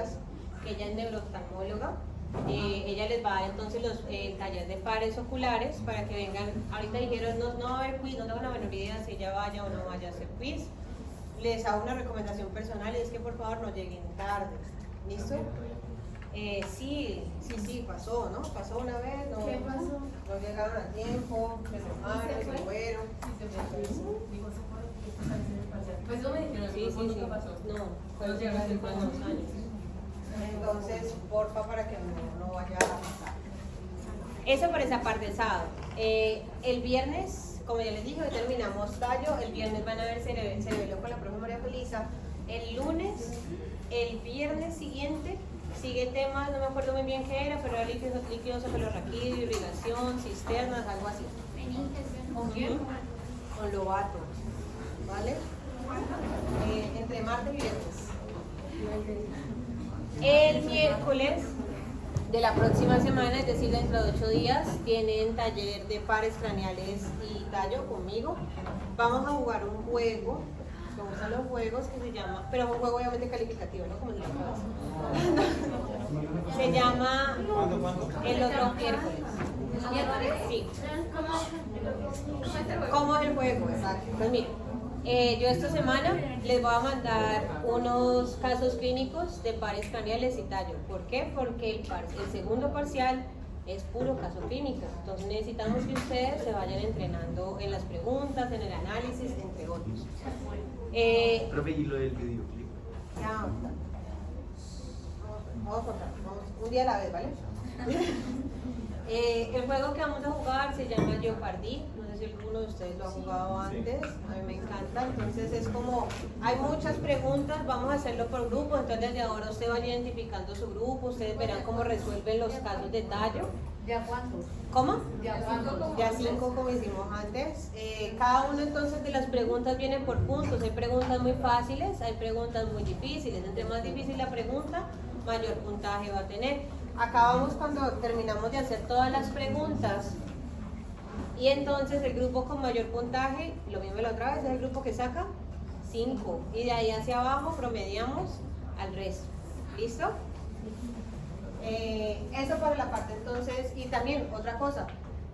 Díaz, que ella es neurooftalmóloga. Ella les va a dar entonces el taller de pares oculares para que vengan. Ahorita dijeron no va a haber quiz, no tengo la menor idea si ella vaya o no vaya a hacer quiz. Les hago una recomendación personal y es que por favor no lleguen tarde. ¿Listo? Sí, pasó, ¿no? Pasó una vez, no, ¿Qué pasó? no llegaron a tiempo, se enojaron, se fueron. Pues eso me dijeron, Sí. nunca pasó. No, fue hace hace 2 años. Entonces, porfa, para que no vaya a pasar. Eso por esa parte del sábado. El viernes, como ya les dije, hoy terminamos tallo. El viernes van a ver cerebelo con la profe María Felisa. El lunes, el viernes siguiente, sigue temas, no me acuerdo muy bien qué era, pero era líquidos cefalorraquídeo, irrigación, cisternas, algo así. ¿Con quién? Con Lobato, ¿vale? Entre martes y viernes. El miércoles de la próxima semana, es decir, dentro de 8 días, tienen taller de pares craneales y tallo conmigo. Vamos a jugar un juego, me gustan los juegos, que se llama, pero un juego obviamente calificativo, ¿no? Como el de la clase. Se llama el otro miércoles. Sí. ¿Cómo es el juego? Exacto. Pues mira, yo esta semana les voy a mandar unos casos clínicos de pares craneales y tallo. ¿Por qué? Porque el segundo parcial es puro caso clínico. Entonces necesitamos que ustedes se vayan entrenando en las preguntas, en el análisis, entre otros. Profe, ¿y lo del videoclip? Ya, vamos a contar, un día a la vez, ¿vale? El juego que vamos a jugar se llama Jeopardy. No sé si alguno de ustedes lo ha jugado antes. A mí me encanta. Entonces es como, hay muchas preguntas, vamos a hacerlo por grupo. Entonces desde ahora usted va identificando su grupo, ustedes verán cómo resuelven los casos de tallo. ¿Ya cuántos? ¿Cómo? ¿Ya cuántos? Ya 5 como hicimos antes. Cada uno entonces de las preguntas viene por puntos. Hay preguntas muy fáciles, hay preguntas muy difíciles. Entre más difícil la pregunta, mayor puntaje va a tener. Acabamos cuando terminamos de hacer todas las preguntas. Y entonces el grupo con mayor puntaje, lo mismo la otra vez, es el grupo que saca 5. Y de ahí hacia abajo promediamos al resto. ¿Listo? Eso para la parte entonces, y también otra cosa,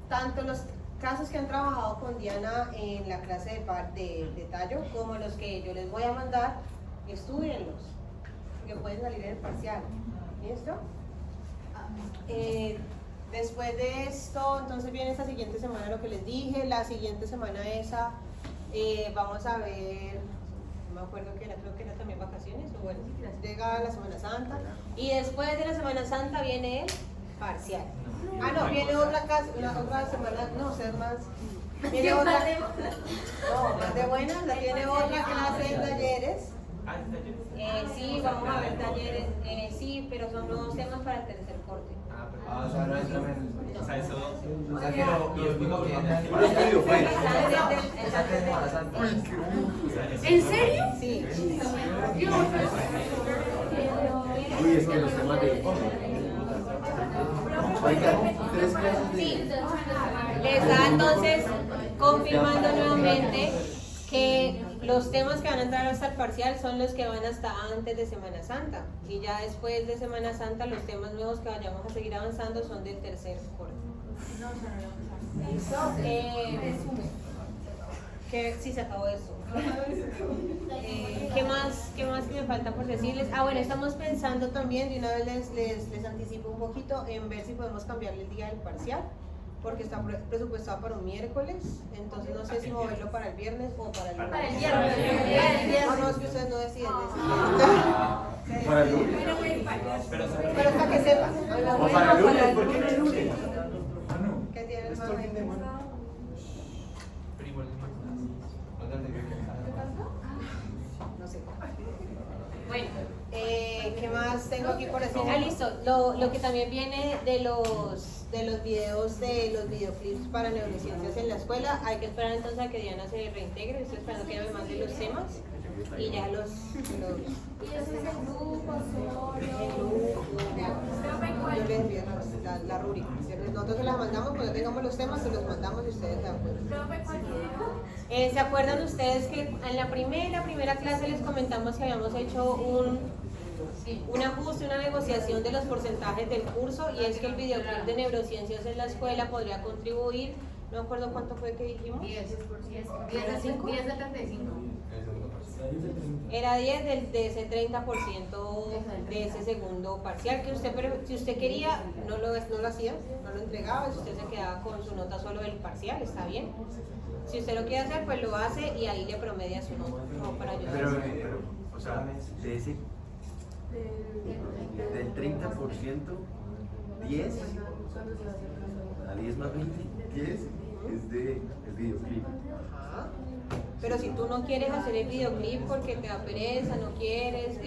tanto los casos que han trabajado con Diana en la clase de tallo, como los que yo les voy a mandar, estudienlos, que pueden salir en el parcial. ¿Listo? Después de esto, entonces viene esta siguiente semana lo que les dije, la siguiente semana esa, vamos a ver, no me acuerdo que era, creo que era también vacaciones, o bueno, llega la Semana Santa, y después de la Semana Santa viene el parcial. Ah, no, viene otra semana, no, ser más, viene otra, no, más de buenas, viene otra clase de talleres. Sí, vamos a ver talleres, sí, pero son nuevos temas para el tercer corte. O sea, no es lo menos. O sea, eso. O sea, que lo mismo que Por estudio fue. ¿En serio? Sí. Uy, es que los temas de. Oigan, 3 clases de. Sí, les da entonces confirmando nuevamente que los temas que van a entrar hasta el parcial son los que van hasta antes de Semana Santa, y ya después de Semana Santa los temas nuevos que vayamos a seguir avanzando son del tercer corte. ¿Listo? Que sí, se acabó eso. ¿Qué más que me falta por decirles? Ah, bueno, estamos pensando también, de una vez les anticipo un poquito, en ver si podemos cambiarle el día del parcial, porque está presupuestado para un miércoles, entonces no sé si moverlo para el viernes o para el lunes. Para el viernes. No, no, es que ustedes no deciden. Para el lunes. Pero es para que sepan. O para el lunes, ¿por qué no el lunes? ¿Qué tienen Esto más el fin de semana. No sé. Bueno, ¿qué más tengo aquí por decir? Ah, listo. Lo que también viene de los videos, de los videoclips para neurociencias en la escuela, hay que esperar entonces a que Diana se reintegre. Estoy esperando que ella me mande los temas y ya los ¿Y ese es el grupo, solo? yo les envío la rúbrica. Nosotros se las mandamos, cuando tengamos los temas se los mandamos y ustedes se acuerdan. ¿Se acuerdan ustedes que en la primera clase les comentamos que habíamos hecho un ajuste, una negociación de los porcentajes del curso, y es que el videoclip de neurociencias en la escuela podría contribuir, no me acuerdo cuánto fue que dijimos. 10 de 75. Era 10 de ese 30% de ese segundo parcial que usted, pero si usted quería, no lo hacía, no lo entregaba, si usted se quedaba con su nota solo del parcial, está bien. Si usted lo quiere hacer, pues lo hace y ahí le promedia su nota, como para ayudar. Pero, o sea, de ese, del 30%, 10, a 10 más 20, 10 es de el videoclip. Ajá. Pero si tú no quieres hacer el videoclip porque te da pereza, no quieres,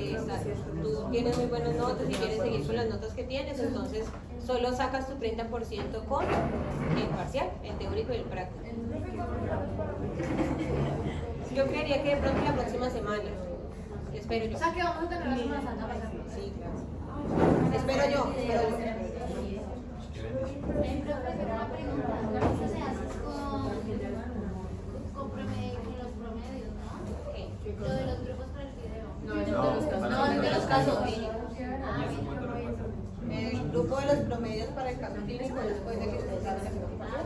tú tienes muy buenas notas y quieres seguir con las notas que tienes, entonces solo sacas tu 30% con el parcial, el teórico y el práctico. Yo creería que de pronto la próxima semana, espero yo. O sea que vamos a tener la Semana Santa pasando. Sí, claro. Espero yo. Una pregunta, ¿eso se hace con los promedios, no? Lo de los grupos para el video. No, es de los casos clínicos. El grupo de los promedios para el caso clínico después de que ustedes hagan la preocupación.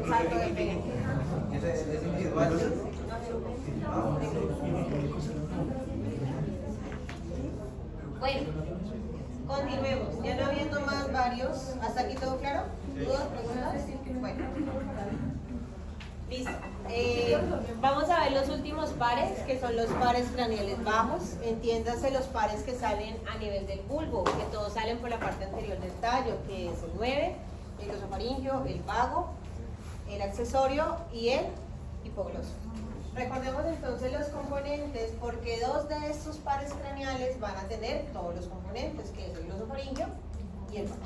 Salto de fe. ¿Es individual? Bueno, continuemos. Ya no habiendo más varios. ¿Hasta aquí todo claro? ¿Dudas, preguntas? Bueno. Listo. Vamos a ver los últimos pares, que son los pares craneales bajos. Entiéndase los pares que salen a nivel del bulbo, que todos salen por la parte anterior del tallo, que es el 9, el glosofaringio, el vago, el accesorio y el hipogloso. Recordemos entonces los componentes, porque dos de estos pares craneales van a tener todos los componentes, que es el glosofaringio y el vago.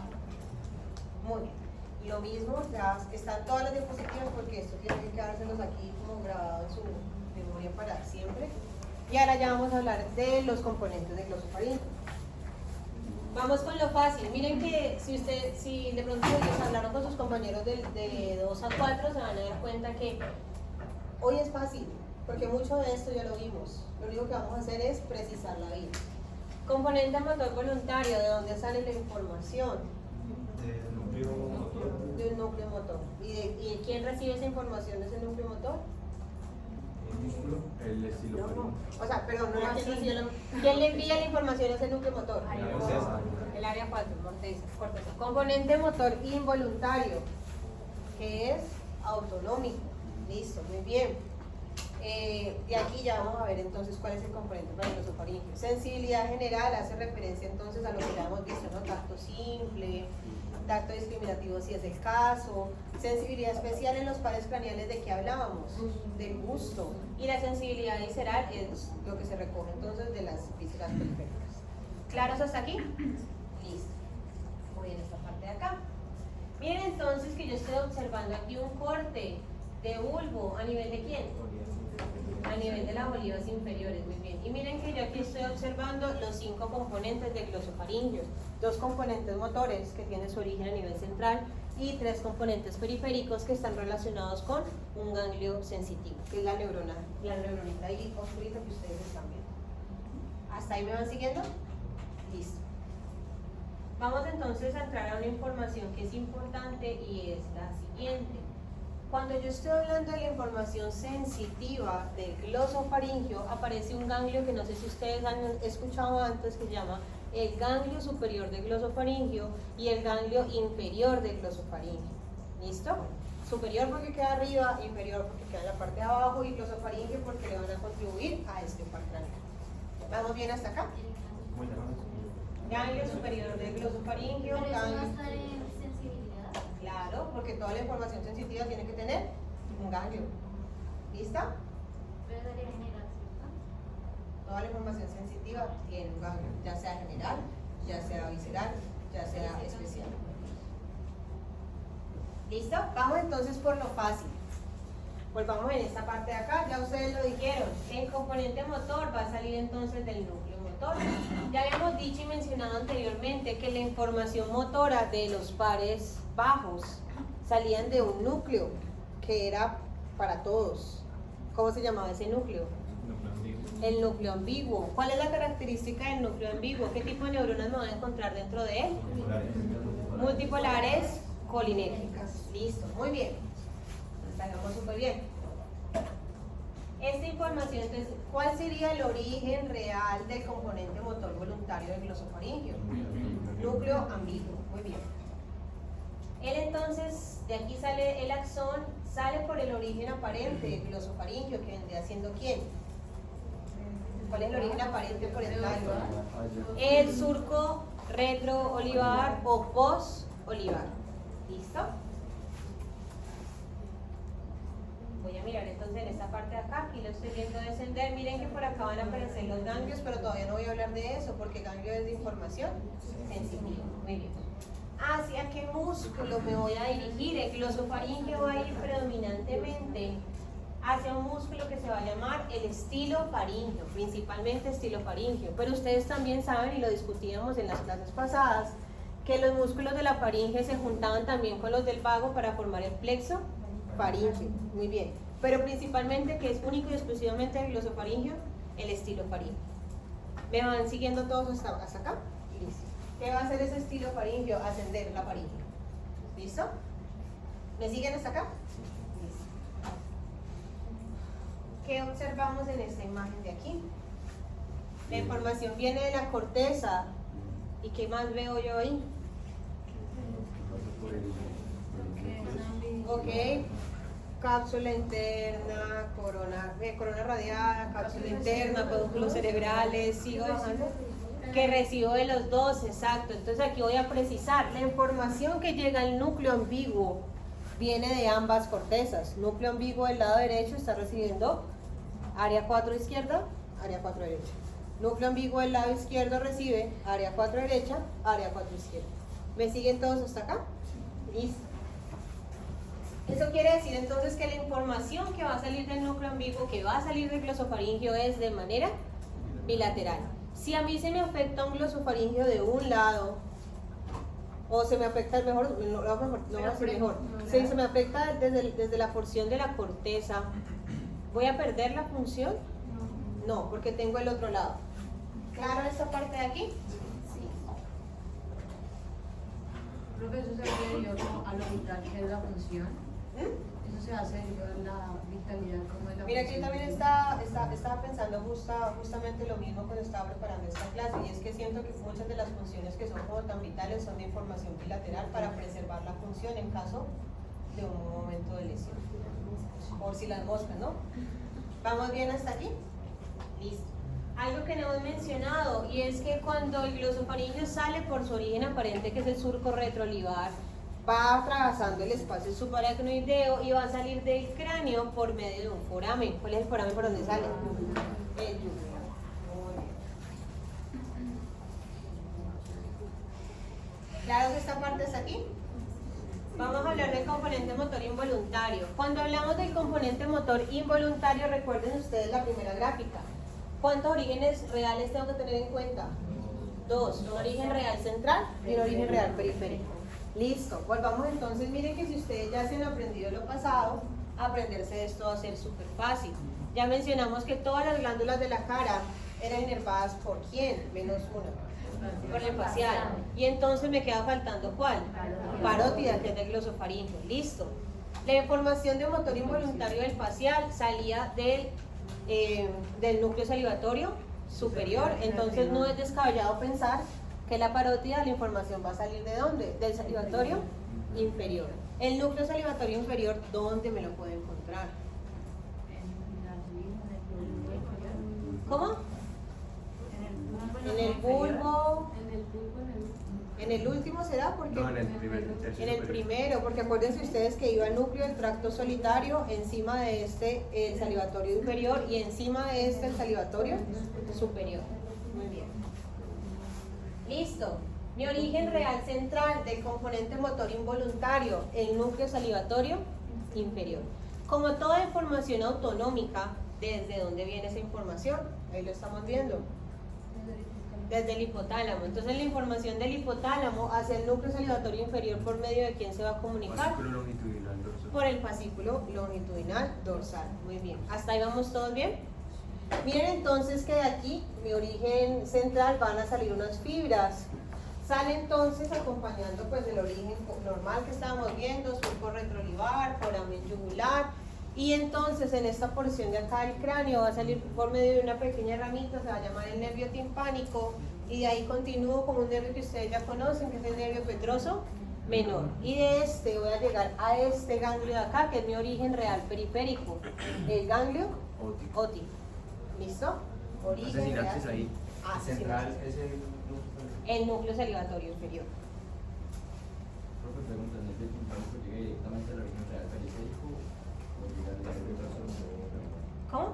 Muy bien. Lo mismo, ya están todas las diapositivas porque esto tiene que quedárselos aquí como grabado en su memoria para siempre. Y ahora ya vamos a hablar de los componentes del glosofaringio. Vamos con lo fácil. Miren que si de pronto ellos hablaron con sus compañeros de 2 a 4, se van a dar cuenta que hoy es fácil, porque mucho de esto ya lo vimos. Lo único que vamos a hacer es precisar la vida. Componente motor voluntario, ¿de dónde sale la información? De un núcleo motor. ¿Y quién recibe esa información de ese núcleo motor? El estilo. O sea, perdón, no era ¿quién le envía la información a ese núcleo motor? El área 4, corteza. Componente motor involuntario, que es autonómico. Listo, muy bien. Y aquí ya vamos a ver entonces cuál es el componente para el glosofaringio. Sensibilidad general hace referencia entonces a lo que ya hemos visto, ¿no? Tacto simple, tacto discriminativo si es el caso, sensibilidad especial en los pares craneales de que hablábamos, del gusto, y la sensibilidad visceral es lo que se recoge entonces de las físicas periféricas. ¿Claros hasta aquí? Listo. Muy bien, esta parte de acá. Miren entonces que yo estoy observando aquí un corte de bulbo, ¿a nivel de quién? A nivel de las olivas inferiores, muy bien. Y miren que yo aquí estoy observando los 5 componentes del glosofaringio, 2 componentes motores que tienen su origen a nivel central y 3 componentes periféricos que están relacionados con un ganglio sensitivo, que es la neuronita ahí oscurita que ustedes están viendo. ¿Hasta ahí me van siguiendo? Listo. Vamos entonces a entrar a una información que es importante y es la siguiente. Cuando yo estoy hablando de la información sensitiva del glosofaringio, aparece un ganglio que no sé si ustedes han escuchado antes, que se llama el ganglio superior del glosofaringio y el ganglio inferior del glosofaringio. ¿Listo? Superior porque queda arriba, inferior porque queda en la parte de abajo y glosofaringio porque le van a contribuir a este par craneal. ¿Vamos bien hasta acá? Ganglio superior del glosofaringio, Pero eso va a ganglio... estar en sensibilidad. Claro, porque toda la información sensitiva tiene que tener un ganglio. ¿Lista? Pero es de general, ¿cierto? Toda la información sensitiva tiene un ganglio, ya sea general, ya sea visceral, ya sea especial. ¿Listo? Vamos entonces por lo fácil. Volvamos en esta parte de acá, ya ustedes lo dijeron. El componente motor va a salir entonces del núcleo motor. motor. Ya habíamos dicho y mencionado anteriormente que la información motora de los pares bajos salían de un núcleo que era para todos. ¿Cómo se llamaba ese núcleo? El núcleo ambiguo. ¿Cuál es la característica del núcleo ambiguo? ¿Qué tipo de neuronas me voy a encontrar dentro de él? Multipolares colinérgicas. Listo, muy bien. Estamos súper bien. Esta información, entonces, ¿cuál sería el origen real del componente motor voluntario del glosofaringio? Núcleo ambiguo, muy bien. Él entonces, de aquí sale el axón, sale por el origen aparente del glosofaringio, que vendría siendo ¿quién? ¿Cuál es el origen aparente por el tallo? El surco retroolivar o post-olivar. ¿Listo? Voy a mirar entonces en esta parte de acá, aquí lo estoy viendo descender. Miren que por acá van a aparecer los ganglios, pero todavía no voy a hablar de eso porque ganglio es de información sensitiva. Muy bien. ¿Hacia qué músculo me voy a dirigir? El glosofaringio va a ir predominantemente hacia un músculo que se va a llamar el estilofaringio, principalmente estilofaringio. Pero ustedes también saben, y lo discutíamos en las clases pasadas, que los músculos de la faringe se juntaban también con los del vago para formar el plexo faringeo. Muy bien. Pero principalmente, que es único y exclusivamente el glosofaringio, el estilofaringio. ¿Me van siguiendo todos hasta acá? Listo. ¿Qué va a hacer ese estilofaringio? Ascender la faringe. ¿Listo? ¿Me siguen hasta acá? Listo. ¿Qué observamos en esta imagen de aquí? La información viene de la corteza. ¿Y qué más veo yo ahí? Ok, cápsula interna, corona radiada, cápsula interna, pedúnculos cerebrales, sigo bajando, que recibo de los dos, exacto. Entonces aquí voy a precisar, la información que llega al núcleo ambiguo viene de ambas cortezas. Núcleo ambiguo del lado derecho está recibiendo área 4 izquierda, área 4 derecha. Núcleo ambiguo del lado izquierdo recibe área 4 derecha, área 4 izquierda. ¿Me siguen todos hasta acá? Listo. Eso quiere decir entonces que la información que va a salir del núcleo ambiguo, que va a salir del glosofaringio, es de manera bilateral. Si a mí se me afecta un glosofaringio de un lado, o se me afecta el mejor, si se me afecta desde la porción de la corteza, ¿voy a perder la función? No, porque tengo el otro lado. ¿Claro esta parte de aquí? Sí. Creo que eso se referió a lo vital que es la función. Eso se hace en la vitalidad como es la Mira que yo función. también estaba pensando justamente lo mismo cuando estaba preparando esta clase, y es que siento que muchas de las funciones que son como tan vitales son de información bilateral para preservar la función en caso de un momento de lesión. Por si las moscas, ¿no? ¿Vamos bien hasta aquí? Listo. Algo que no hemos mencionado, y es que cuando el glosofaringio sale por su origen aparente, que es el surco retroolivar, va atravesando el espacio subaracnoideo y va a salir del cráneo por medio de un foramen. ¿Cuál es el foramen por donde sale? El yugno. ¿Claro que esta parte es aquí? Vamos a hablar del componente motor involuntario. Cuando hablamos del componente motor involuntario, recuerden ustedes la primera gráfica. ¿Cuántos orígenes reales tengo que tener en cuenta? Dos, un origen real central y un origen real periférico. Listo, volvamos entonces. Miren que si ustedes ya se han aprendido lo pasado, aprenderse esto va a ser súper fácil. Ya mencionamos que todas las glándulas de la cara eran inervadas por ¿quién? Menos una, por el facial. Y entonces me queda faltando ¿cuál? Parótida, que es del glosofaringio. Listo. La información de motor involuntario del facial salía del núcleo salivatorio superior, entonces no es descabellado pensar que la parótida, la información va a salir ¿de dónde? Del salivatorio inferior. El núcleo salivatorio inferior, ¿dónde me lo puedo encontrar? ¿Cómo? En el bulbo. ¿En el último será? Porque No, en el primero. en el primero, porque acuérdense ustedes que iba el núcleo del tracto solitario, encima de este el salivatorio inferior y encima de este el salivatorio superior. Muy bien. Listo. Mi origen real central del componente motor involuntario, el núcleo salivatorio inferior. Como toda información autonómica, ¿desde dónde viene esa información? Ahí lo estamos viendo. Desde el hipotálamo. Entonces la información del hipotálamo hacia el núcleo salivatorio inferior, ¿por medio de quién se va a comunicar? Fascículo longitudinal dorsal. Por el fascículo longitudinal dorsal. Muy bien. ¿Hasta ahí vamos todos bien? Miren entonces que de aquí, mi origen central, van a salir unas fibras. Sale entonces acompañando pues el origen normal que estábamos viendo, surco retrolivar, foramen yugular. Y entonces en esta porción de acá del cráneo va a salir por medio de una pequeña ramita, se va a llamar el nervio timpánico, y de ahí continúo con un nervio que ustedes ya conocen, que es el nervio petroso menor. Y de este voy a llegar a este ganglio de acá, que es mi origen real periférico, el ganglio Óptico. óptico. ¿Listo? Hace Origen sinapsis real. ahí. Ah, sí, Central sinapsis. es el El núcleo salivatorio inferior. profe pregunta, ¿el nervio timpánico llega directamente al origen real periférico o llega al nervio petroso? ¿Cómo?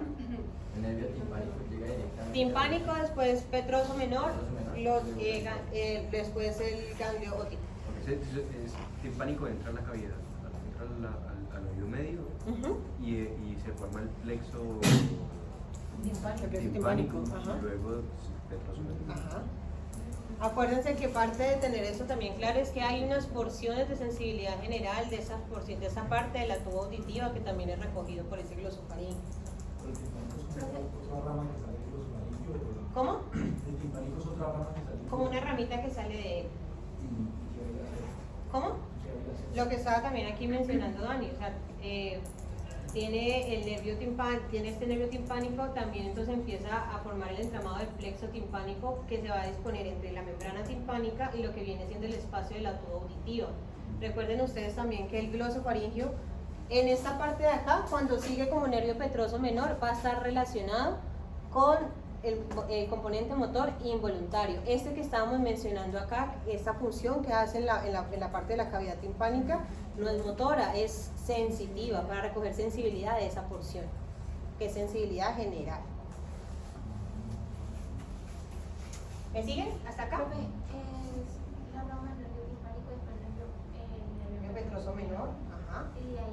El nervio timpánico llega directamente. Timpánico, después petroso menor, Petroso menor. después el ganglio óptico. Porque es timpánico, entra a la cavidad, entra al oído medio Ujú. y se forma el plexo Timpánico. Plexo timpánico Ajá. y luego petroso menor. Ajá. Acuérdense que parte de tener eso también claro es que hay unas porciones de sensibilidad general de esa parte de la tuba auditiva que también es recogido por ese glosofaríngeo. El timpánico es otra rama que sale de los amarillos. ¿Cómo? El timpánico es otra rama que sale de Como una ramita que sale de él. ¿Qué hay que hacer? ¿Cómo? ¿Qué hay que hacer? Lo que estaba también aquí mencionando Dani, o sea, tiene el nervio timpánico, tiene este nervio timpánico, también entonces empieza a formar el entramado del plexo timpánico que se va a disponer entre la membrana timpánica y lo que viene siendo el espacio de la tuba auditiva. Recuerden ustedes también que el glosofaringio en esta parte de acá, cuando sigue como nervio petroso menor, va a estar relacionado con el componente motor involuntario. Este que estábamos mencionando acá, esta función que hace en la parte de la cavidad timpánica, no es motora, es sensitiva, para recoger sensibilidad de esa porción, que es sensibilidad general. ¿Me siguen? ¿Hasta acá? Profe, es la rama del nervio timpánico, después el Nervio petroso menor, ajá, y de ahí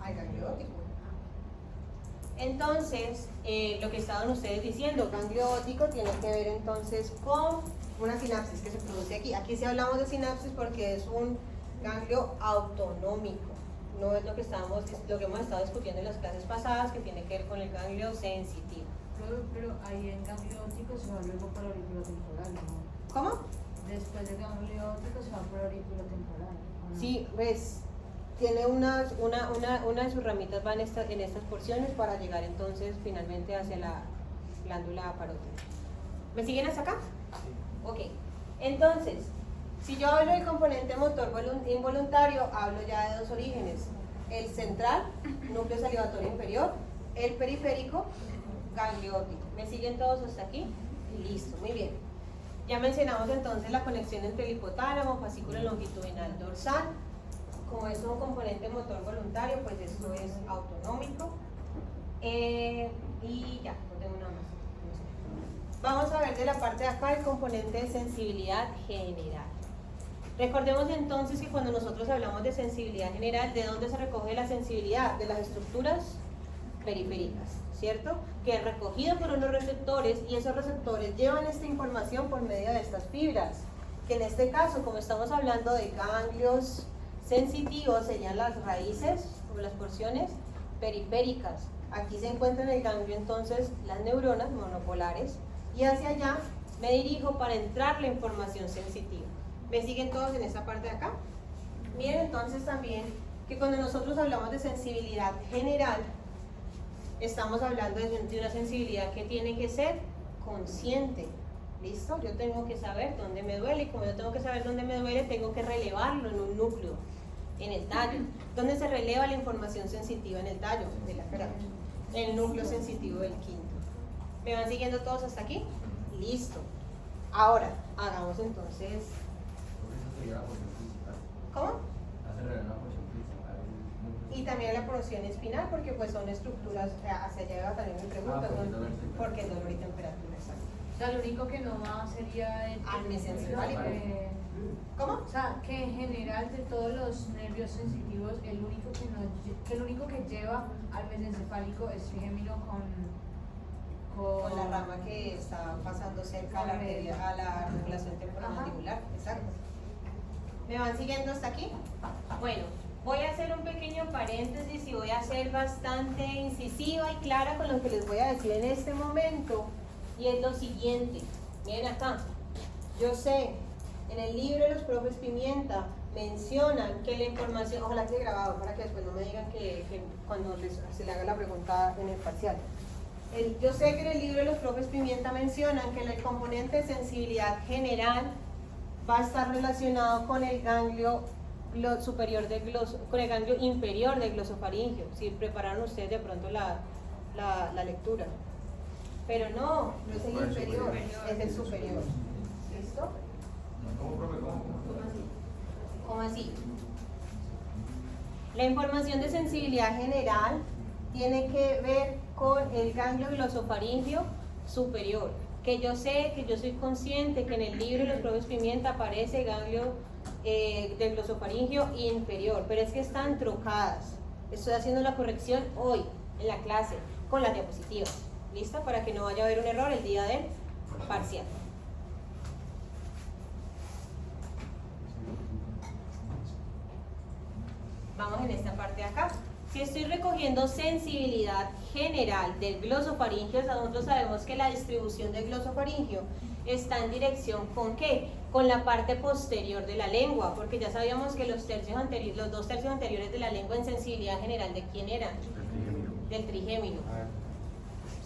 al ganglio óptico. Entonces, lo que estaban ustedes diciendo, ganglio óptico tiene que ver entonces con una sinapsis que se produce aquí. Aquí sí hablamos de sinapsis porque es un ganglio autonómico, no es lo que hemos estado discutiendo en las clases pasadas, que tiene que ver con el ganglio sensitivo. Pero ahí en ganglio óptico se va luego por auriculotemporal, ¿no? ¿Cómo? Después de ganglio óptico se va por auriculotemporal, ¿o no? Sí, ves, tiene una de sus ramitas va en estas porciones para llegar entonces finalmente hacia la glándula parótida. ¿Me siguen hasta acá? Sí. Ok, entonces, si yo hablo del componente motor involuntario, hablo ya de dos orígenes: el central, núcleo salivatorio inferior; el periférico, ganglio óptico. ¿Me siguen todos hasta aquí? Listo, muy bien. Ya mencionamos entonces la conexión entre el hipotálamo, fascículo longitudinal dorsal. Como es un componente motor voluntario, pues esto es autonómico. Y ya, no tengo nada más. Vamos a ver de la parte de acá el componente de sensibilidad general. Recordemos entonces que cuando nosotros hablamos de sensibilidad general, ¿de dónde se recoge la sensibilidad? De las estructuras periféricas, ¿cierto? Que es recogido por unos receptores y esos receptores llevan esta información por medio de estas fibras, que en este caso, como estamos hablando de ganglios sensitivos, serían las raíces o las porciones periféricas. Aquí se encuentran en el ganglio entonces las neuronas monopolares y hacia allá me dirijo para entrar la información sensitiva. ¿Me siguen todos en esta parte de acá? Miren entonces también que cuando nosotros hablamos de sensibilidad general, estamos hablando de una sensibilidad que tiene que ser consciente. ¿Listo? Yo tengo que saber dónde me duele y como yo tengo que saber dónde me duele, tengo que relevarlo en un núcleo, en el tallo. ¿Dónde se releva la información sensitiva? En el tallo de la cara, en el núcleo sensitivo del quinto. ¿Me van siguiendo todos hasta aquí? Listo. Ahora, hagamos entonces... Eso sería la porción principal. ¿Cómo? Hace la porción principal. Y también la porción espinal, porque pues son estructuras, hacia allá va también mi pregunta, porque ¿no? dolor y temperatura. Porque dolor y temperatura, exacto. O sea, lo único que no va sería el mesencefálico. ¿Cómo? O sea, que en general de todos los nervios sensitivos, el único que lleva al mesencefálico es trigémino con la rama que está pasando cerca a la arteria, a la relación temporomandibular. Exacto. ¿Me van siguiendo hasta aquí? Bueno, voy a hacer un pequeño paréntesis y voy a ser bastante incisiva y clara con lo que les voy a decir en este momento. Y es lo siguiente. Miren acá. Yo sé, en el libro de los profes Pimienta mencionan que la información, ojalá que grabado para que después no me digan que cuando se le haga la pregunta en el parcial. Yo sé que en el libro de los profes Pimienta mencionan que el componente de sensibilidad general va a estar relacionado con el ganglio superior del con el ganglio inferior del glosofaringio. Si prepararon ustedes de pronto la lectura. Pero no es el inferior, es el superior. ¿Listo? ¿Cómo, profe? ¿Cómo? ¿Cómo así? La información de sensibilidad general tiene que ver con el ganglio glosofaringio superior. Que yo sé, que yo soy consciente que en el libro de los profes Pimienta aparece ganglio del glosofaringio inferior, pero es que están trocadas. Estoy haciendo la corrección hoy en la clase con las diapositivas. ¿Listo? Para que no vaya a haber un error el día del parcial. Vamos en esta parte de acá. Si estoy recogiendo sensibilidad general del glosofaringio, nosotros sabemos que la distribución del glosofaringio está en dirección ¿con qué? Con la parte posterior de la lengua, porque ya sabíamos que los 2 tercios anteriores de la lengua en sensibilidad general, ¿de quién eran? Del trigémino.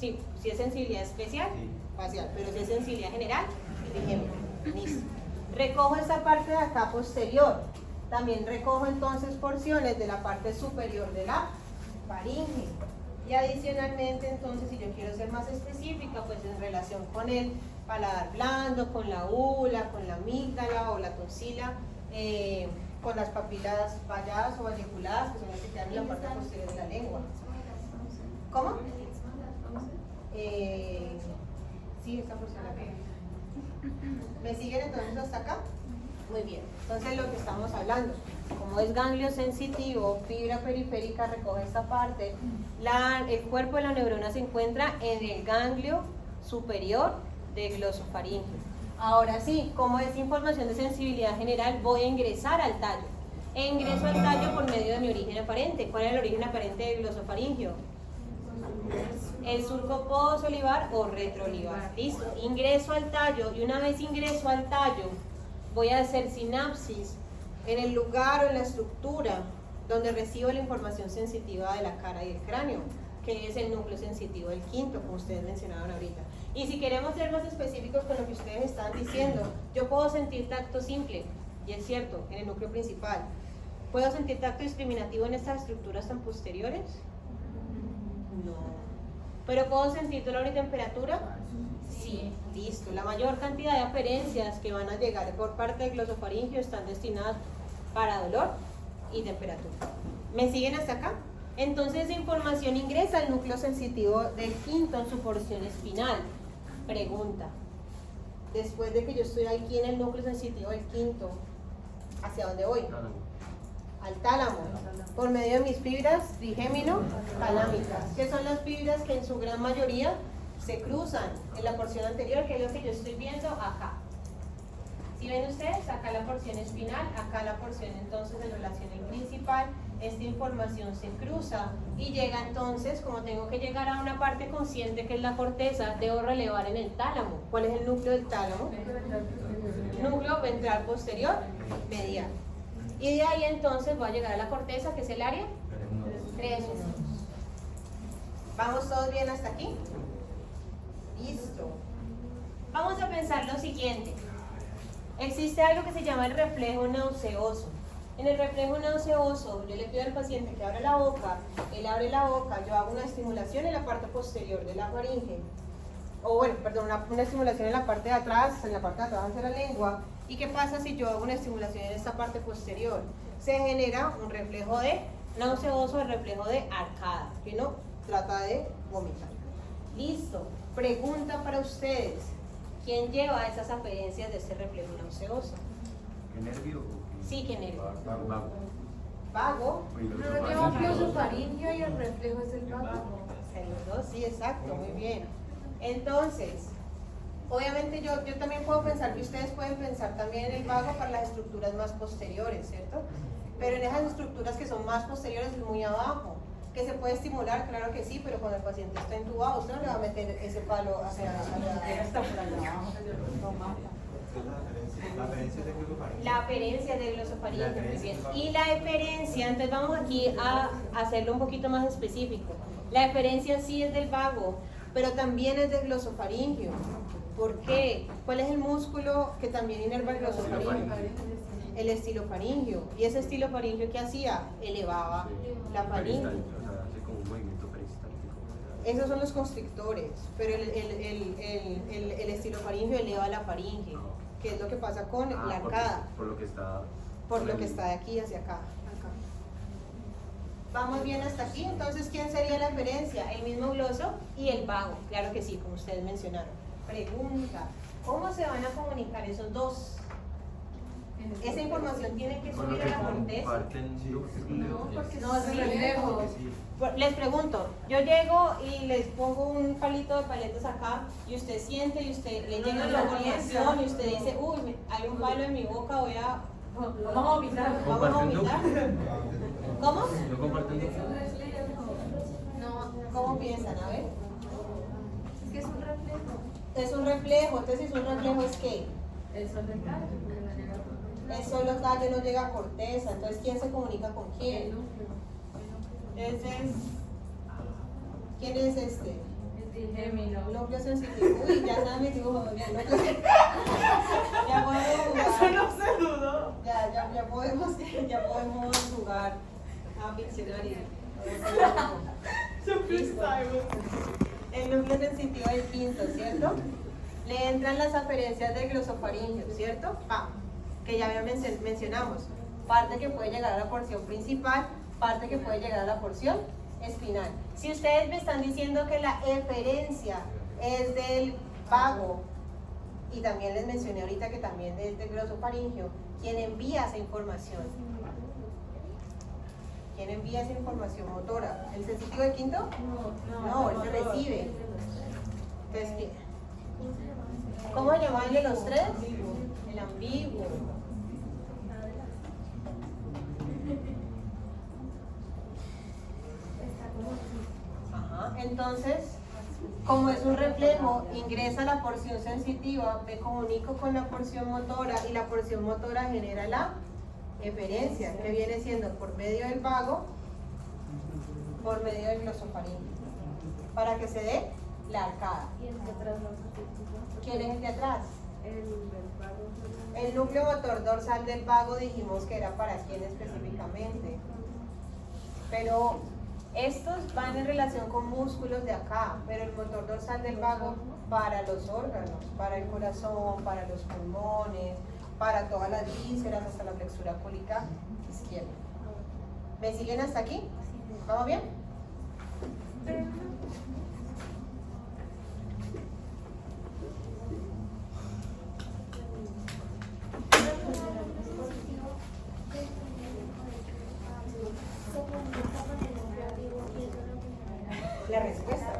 Sí, si es sensibilidad especial, facial, pero si es sensibilidad general, trigémino. Listo. Recojo esta parte de acá posterior. También recojo entonces porciones de la parte superior de la faringe. Y adicionalmente entonces, si yo quiero ser más específica, pues en relación con el paladar blando, con la úvula, con la amígdala o la tonsila, con las papilas valladas o valleculadas, que son las que quedan en la parte posterior de la lengua. ¿Cómo? Sí, esta porción acá. ¿Me siguen entonces hasta acá? Muy bien, entonces lo que estamos hablando, como es ganglio sensitivo, fibra periférica recoge esta parte, el cuerpo de la neurona se encuentra en el ganglio superior del glosofaringio. Ahora sí, como es información de sensibilidad general, voy a ingresar al tallo. E ingreso al tallo por medio de mi origen aparente. ¿Cuál es el origen aparente del glosofaringio? El surco posolivar o retroolivar. Listo, ingreso al tallo y una vez ingreso al tallo, voy a hacer sinapsis en el lugar o en la estructura donde recibo la información sensitiva de la cara y el cráneo, que es el núcleo sensitivo del quinto, como ustedes mencionaban ahorita. Y si queremos ser más específicos con lo que ustedes están diciendo, yo puedo sentir tacto simple, y es cierto, en el núcleo principal. ¿Puedo sentir tacto discriminativo en estas estructuras tan posteriores? No. ¿Pero puedo sentir dolor y temperatura? Sí, listo. La mayor cantidad de aferencias que van a llegar por parte del glosofaringio están destinadas para dolor y temperatura. ¿Me siguen hasta acá? Entonces esa información ingresa al núcleo sensitivo del quinto en su porción espinal. Pregunta. Después de que yo estoy aquí en el núcleo sensitivo del quinto, ¿hacia dónde voy? Al tálamo, por medio de mis fibras trigémino-talámicas, que son las fibras que en su gran mayoría se cruzan en la porción anterior, que es lo que yo estoy viendo acá. Si ven ustedes, acá la porción espinal, acá la porción entonces en relación al principal, esta información se cruza y llega entonces, como tengo que llegar a una parte consciente que es la corteza, debo relevar en el tálamo. ¿Cuál es el núcleo del tálamo? Núcleo ventral posterior medial. Y de ahí entonces voy a llegar a la corteza, que es el área 3. ¿Vamos todos bien hasta aquí? Listo. Vamos a pensar lo siguiente. Existe algo que se llama el reflejo nauseoso. En el reflejo nauseoso, yo le pido al paciente que abra la boca, él abre la boca, yo hago una estimulación en la parte posterior de la faringe, o bueno, perdón, una estimulación en la parte de atrás hacia la lengua. ¿Y qué pasa si yo hago una estimulación en esta parte posterior? Se genera un reflejo de nauseoso, el reflejo de arcada, que no trata de vomitar. Listo. Pregunta para ustedes. ¿Quién lleva esas aferencias de este reflejo nauseoso? ¿Qué nervio? Sí, ¿qué nervio? Vago. Vago. Pero lleva glosofaringio y el reflejo es el vago. Los dos, sí, exacto, muy bien. Entonces, obviamente yo también puedo pensar que ustedes pueden pensar también en el vago para las estructuras más posteriores, ¿cierto? Pero en esas estructuras que son más posteriores es muy abajo. ¿Que se puede estimular? Claro que sí, pero cuando el paciente está entubado, usted no le va a meter ese palo hacia La aferencia de glosofaringe. la aferencia de glosofaringe, muy bien. Y la eferencia, entonces vamos aquí a hacerlo un poquito más específico. La eferencia sí es del vago, pero también es del glosofaringio. ¿Por qué? ¿Cuál es el músculo que también inerva el glosofaringio? El estilofaringio. ¿Y ese estilofaringio qué hacía? Elevaba la faringe. O sea, hace como un movimiento peristáltico. Esos son los constrictores, pero el estilofaringio eleva la faringe, que es lo que pasa con la arcada, Por lo que está. por lo que está de aquí hacia acá. ¿Vamos bien hasta aquí? Entonces, ¿quién sería la eferencia? El mismo gloso y el vago, claro que sí, como ustedes mencionaron. Pregunta, ¿cómo se van a comunicar esos dos? Esa información tiene que Con lo subir que a la corteza. comparten lo que es un dedo. No, es reflejo. Les pregunto, yo llego y les pongo un palito de paletas acá y usted siente y usted le llega la información y usted dice, uy, hay un palo en mi boca, vamos a vomitar. ¿Vamos a vomitar? ¿Cómo? ¿No comparten dos? No, ¿cómo piensan? A ver. Es que es un reflejo. Es un reflejo, entonces si es un reflejo es que El sol del callo. el solo tallo no llega a corteza, entonces ¿quién se comunica con quién? Ese es, ¿quién es este? Núcleo sensitivo. Uy, ya saben mi dibujo, bien, núcleo sensitivo. Ya podemos jugar. Eso no se dudó. Ya podemos jugar a Pictionary. Listo. El núcleo sensitivo del quinto, ¿cierto? Le entran las aferencias del glosofaringio, ¿cierto? Que ya mencionamos. Parte que puede llegar a la porción principal, parte que puede llegar a la porción espinal. Si ustedes me están diciendo que la eferencia es del vago, y también les mencioné ahorita que también es del glosofaringio, ¿quién envía esa información? ¿Quién envía esa información motora? ¿El sensitivo del quinto? No, él se recibe. Entonces, ¿cómo se llaman de los tres? El ambiguo. Ajá. Entonces, como es un reflejo, ingresa la porción sensitiva, me comunico con la porción motora y la porción motora genera la eferencia, que viene siendo por medio del vago, por medio del glosofaringio, para que se dé la arcada. ¿Quién es el de atrás? El núcleo motor dorsal del vago dijimos que era para quién específicamente, pero estos van en relación con músculos de acá, pero el motor dorsal del vago para los órganos, para el corazón, para los pulmones, para todas las vísceras, hasta la flexura cólica izquierda. ¿Me siguen hasta aquí? ¿Vamos bien? La respuesta.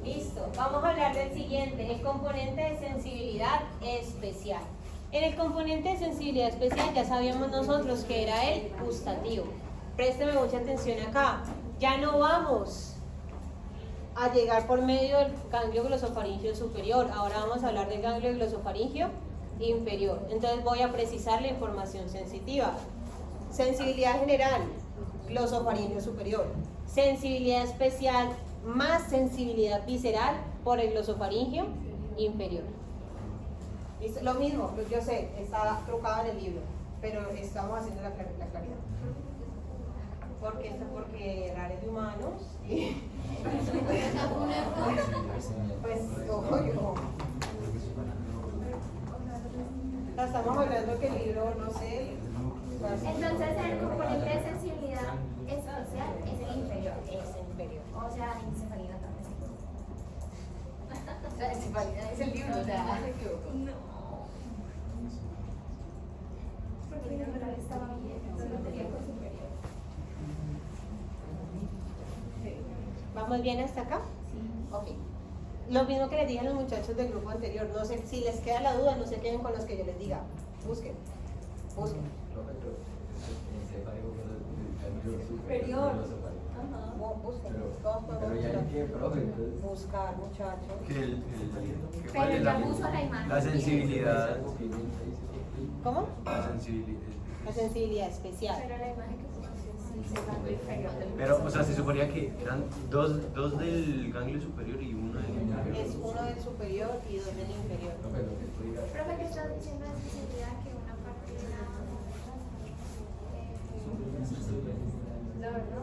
Listo, vamos a hablar del siguiente, el componente de sensibilidad especial. En el componente de sensibilidad especial ya sabíamos nosotros que era el gustativo. Présteme mucha atención acá. Ya no vamos a llegar por medio del ganglio glosofaringio superior. Ahora vamos a hablar del ganglio glosofaringio inferior. Entonces voy a precisar la información sensitiva. Sensibilidad general, glosofaringio superior. Sensibilidad especial más sensibilidad visceral por el glosofaringio inferior. ¿Listo? Lo mismo, yo sé, está trucado en el libro, pero estamos haciendo la claridad. Porque errar de humanos y pues ojo. Estamos hablando que el libro, no sé. Entonces el componente de sensibilidad especial es el inferior. Es el inferior. O sea, encefalidad también. La encefalidad es el libro, o sea, se equivocó. Porque la verdad estaba bien, solo tenía con superior. Vamos ¿Vamos bien hasta acá? Sí. Ok. Lo mismo que les dije a los muchachos del grupo anterior, no sé si les queda la duda, no se queden con los que yo les diga. Busquen. Busquen. Profe, pero sepa algo del cambio Superior. filosofal. Ajá. Busquen. Pero Todos ya podemos que, profe, entonces. buscar, muchachos. ¿Cuál Pero es ya puso la imagen. la sensibilidad? ¿Cómo? La sensibilidad. La sensibilidad especial. Pero la imagen que puso es el ganglio inferior del Pero, o sea, se suponía que eran dos del ganglio superior y uno del inferior. Es uno del superior y dos del inferior. Profe, lo que explica. Profe, ¿qué estás diciendo de sensibilidad? Que una parte era... La verdad,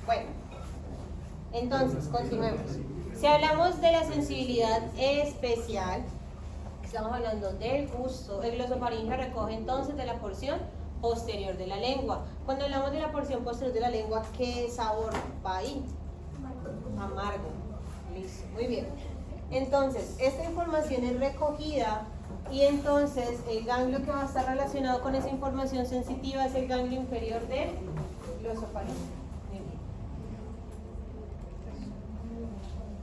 Bueno, entonces, continuemos. Si hablamos de la sensibilidad especial, estamos hablando del gusto. El glosofaringeo recoge entonces de la porción posterior de la lengua. Cuando hablamos de la porción posterior de la lengua, ¿qué sabor va ahí? Amargo. Listo, muy bien. Entonces, esta información es recogida y entonces el ganglio que va a estar relacionado con esa información sensitiva es el ganglio inferior del glosofaringeo. Muy bien.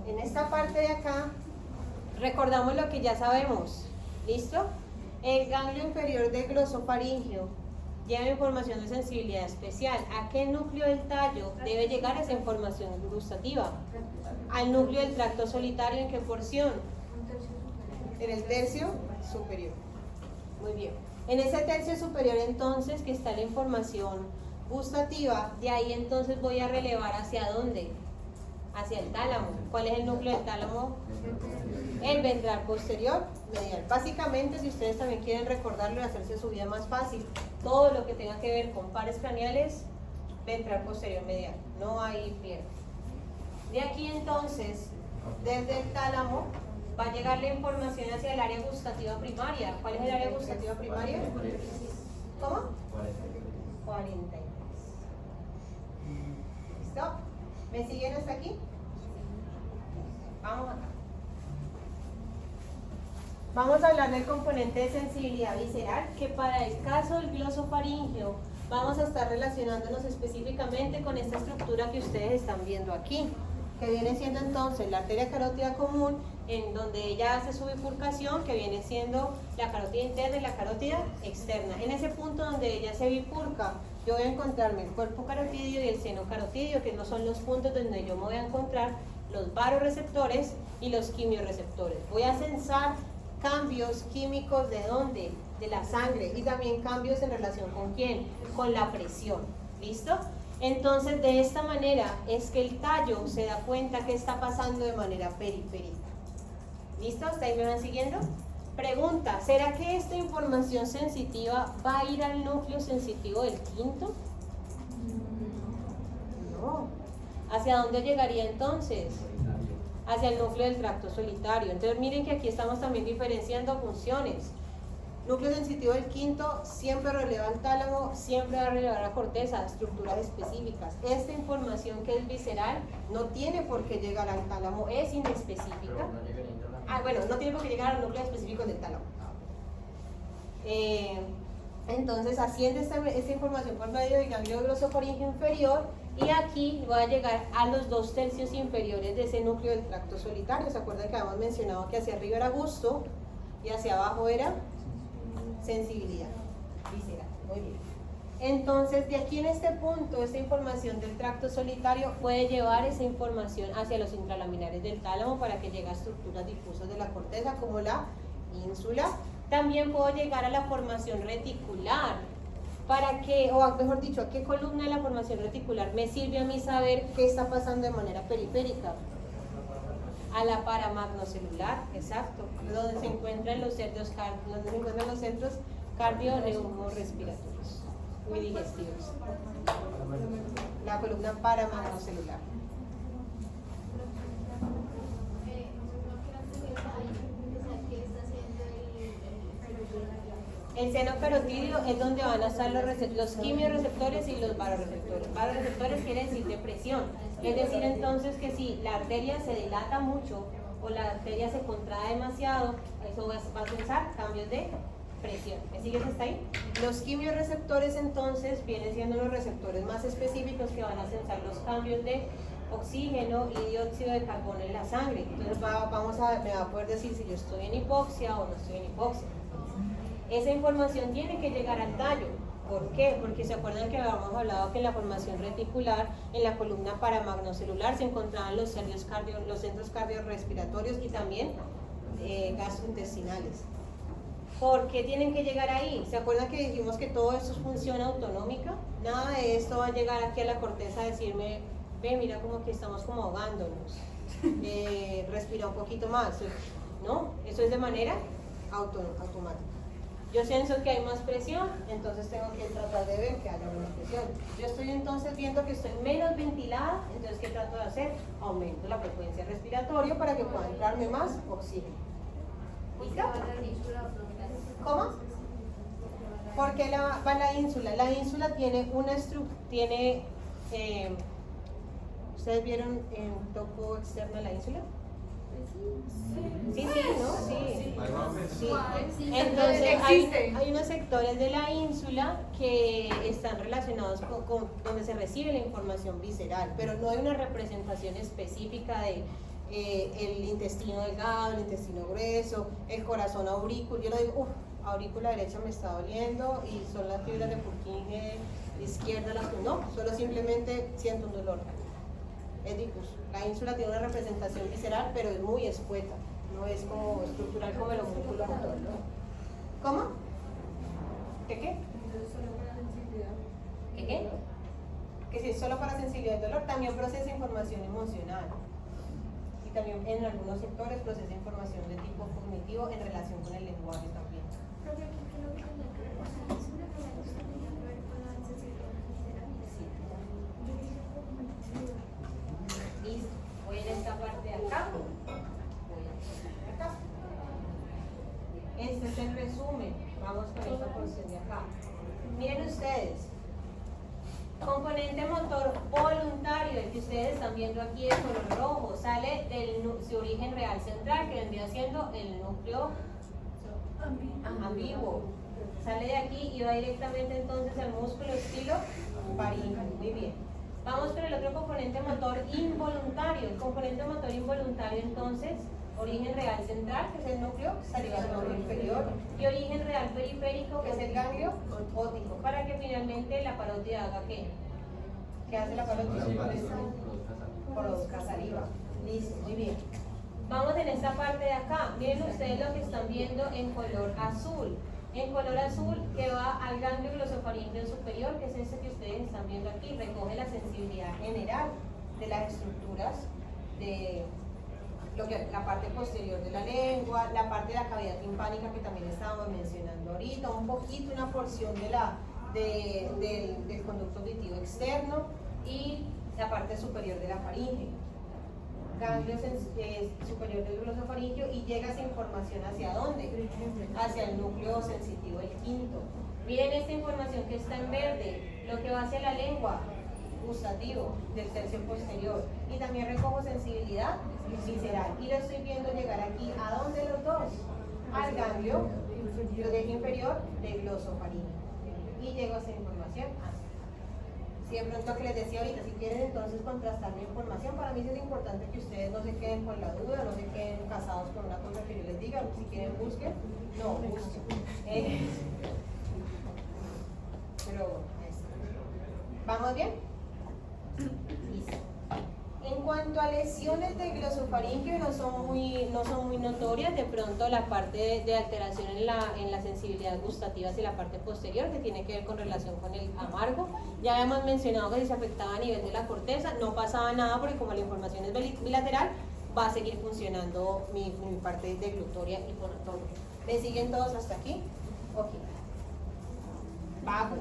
En esta parte de acá, recordamos lo que ya sabemos. ¿Listo? El ganglio inferior del glosofaringeo lleva información de sensibilidad especial. ¿A qué núcleo del tallo debe llegar esa información gustativa? Al núcleo del tracto solitario, ¿en qué porción? En el tercio superior. Muy bien. En ese tercio superior entonces que está la información gustativa, de ahí entonces voy a relevar hacia dónde? Hacia el tálamo. ¿Cuál es el núcleo del tálamo? El ventral posterior medial. Básicamente, si ustedes también quieren recordarlo y hacerse su vida más fácil, todo lo que tenga que ver con pares craneales, ventral posterior medial. No hay pierde. De aquí entonces, desde el tálamo, va a llegar la información hacia el área gustativa primaria. ¿Cuál es el área gustativa primaria? ¿Cómo? 43. ¿Listo? ¿Me siguen hasta aquí? Vamos acá. Vamos a hablar del componente de sensibilidad visceral, que para el caso del glosofaringeo vamos a estar relacionándonos específicamente con esta estructura que ustedes están viendo aquí, que viene siendo entonces la arteria carótida común, en donde ella hace su bifurcación, que viene siendo la carótida interna y la carótida externa. En ese punto donde ella se bifurca, yo voy a encontrarme el cuerpo carotidio y el seno carotidio, que no son los puntos donde yo me voy a encontrar los varoreceptores y los quimiorreceptores. Voy a censar cambios químicos de dónde, de la sangre, y también cambios en relación con quién, con la presión. ¿Listo? Entonces, de esta manera es que el tallo se da cuenta que está pasando de manera periférica. ¿Listo? ¿Hasta ahí me van siguiendo? Pregunta, ¿será que esta información sensitiva va a ir al núcleo sensitivo del quinto? No. ¿Hacia dónde llegaría entonces? Hacia el núcleo del tracto solitario. Entonces miren que aquí estamos también diferenciando funciones. Núcleo sensitivo del quinto siempre releva al tálamo, siempre va a relevar la corteza, estructuras específicas. Esta información que es visceral no tiene por qué llegar al tálamo, es inespecífica. Bueno, no tiene por qué llegar al núcleo específico del tálamo. Entonces asciende esta información por medio del ganglio glosofaringeo inferior y aquí va a llegar a los 2 tercios inferiores de ese núcleo del tracto solitario. ¿Se acuerdan que habíamos mencionado que hacia arriba era gusto y hacia abajo era sensibilidad visceral? Muy bien. Entonces, de aquí en este punto, esta información del tracto solitario puede llevar esa información hacia los intralaminares del tálamo para que llegue a estructuras difusas de la corteza como la ínsula. También puedo llegar a la formación reticular. ¿Para qué? O mejor dicho, ¿a qué columna de la formación reticular me sirve a mí saber qué está pasando de manera periférica? A la paramagnocelular, exacto, donde se encuentran los centros, cardiorrespiratorios y digestivos. La columna paramagnocelular. El seno carotidio es donde van a estar los quimiorreceptores y los varoreceptores. Varoreceptores quiere decir depresión. Es decir, entonces, que si la arteria se dilata mucho o la arteria se contrae demasiado, eso va a causar cambios de presión. ¿Me sigues hasta ahí? Los quimiorreceptores entonces vienen siendo los receptores más específicos que van a sensar los cambios de oxígeno y dióxido de carbono en la sangre. Entonces me va a poder decir si yo estoy en hipoxia o no estoy en hipoxia. Esa información tiene que llegar al tallo. ¿Por qué? Porque se acuerdan que habíamos hablado que en la formación reticular, en la columna paramagnocelular, se encontraban los centros cardiorrespiratorios y también gastrointestinales. ¿Por qué tienen que llegar ahí? ¿Se acuerdan que dijimos que todo esto es función autonómica? Nada de esto va a llegar aquí a la corteza a decirme, ve, mira como que estamos como ahogándonos, respira un poquito más. No, eso es de manera automática. Yo siento que hay más presión, entonces tengo que tratar de ver que haya menos presión. Yo estoy entonces viendo que estoy menos ventilada, entonces ¿qué trato de hacer? Aumento la frecuencia respiratoria para que pueda entrarme más oxígeno. ¿Listo? ¿Cómo? ¿Por qué va la ínsula? La ínsula tiene una estructura, ¿ustedes vieron en topo externo de la ínsula? Sí, ¿no? Sí. Entonces hay unos sectores de la ínsula que están relacionados con donde se recibe la información visceral, pero no hay una representación específica de el intestino delgado, el intestino grueso, el corazón aurículo. Yo no digo, aurícula derecha me está doliendo y son las fibras de Purkinje izquierda las que no, solo simplemente siento un dolor. Es difuso. La ínsula tiene una representación visceral, pero es muy escueta, no es como estructural como el músculo motor. ¿Cómo? ¿Qué? ¿Qué? Que si es solo para sensibilidad del dolor, también procesa información emocional. Y también en algunos sectores procesa información de tipo cognitivo en relación con el lenguaje también. Listo, voy en esta parte de acá. Este es el resumen. Vamos con esta porción de acá. Miren ustedes. Componente motor voluntario, el que ustedes están viendo aquí de color rojo, sale de origen real central, que vendría siendo el núcleo ambiguo. Sale de aquí y va directamente entonces al músculo estilo faríngeo. Muy bien. Vamos con el otro componente motor involuntario. El componente motor involuntario entonces, origen real central, que es el núcleo salivatorio inferior, y origen real periférico, que es el ganglio óptico, para que finalmente la parótida haga ¿qué? ¿Qué hace la parótida? Produzca saliva. Listo, muy bien. Vamos en esta parte de acá. Miren ustedes lo que están viendo en color azul. En color azul que va al ganglio glosofaríngeo superior, que es este que ustedes están viendo aquí, recoge la sensibilidad general de las estructuras de la parte posterior de la lengua, la parte de la cavidad timpánica que también estábamos mencionando ahorita, un poquito, una porción del conducto auditivo externo y la parte superior de la faringe. Ganglio superior del glosofaríngeo y llega esa información ¿hacia dónde? Hacia el núcleo sensitivo del quinto. Miren esta información que está en verde, lo que va hacia la lengua, gustativo del tercio posterior, y también recojo sensibilidad visceral y lo estoy viendo llegar aquí. ¿A dónde los dos? Al ganglio inferior del glosofaríngeo y llego a esa información así. Si de pronto que les decía ahorita, si quieren entonces contrastar mi información, para mí sí es importante que ustedes no se queden con la duda, no se queden casados con una cosa que yo les diga. Si quieren busquen, no busquen. Pero ahí está. ¿Vamos bien? Listo. En cuanto a lesiones del glosofaríngeo, no son muy notorias. De pronto la parte de alteración en la sensibilidad gustativa hacia la parte posterior, que tiene que ver con relación con el amargo. Ya habíamos mencionado que si se afectaba a nivel de la corteza, no pasaba nada porque como la información es bilateral, va a seguir funcionando mi parte deglutoria y fonotónica. ¿Me siguen todos hasta aquí? Ok. Vago.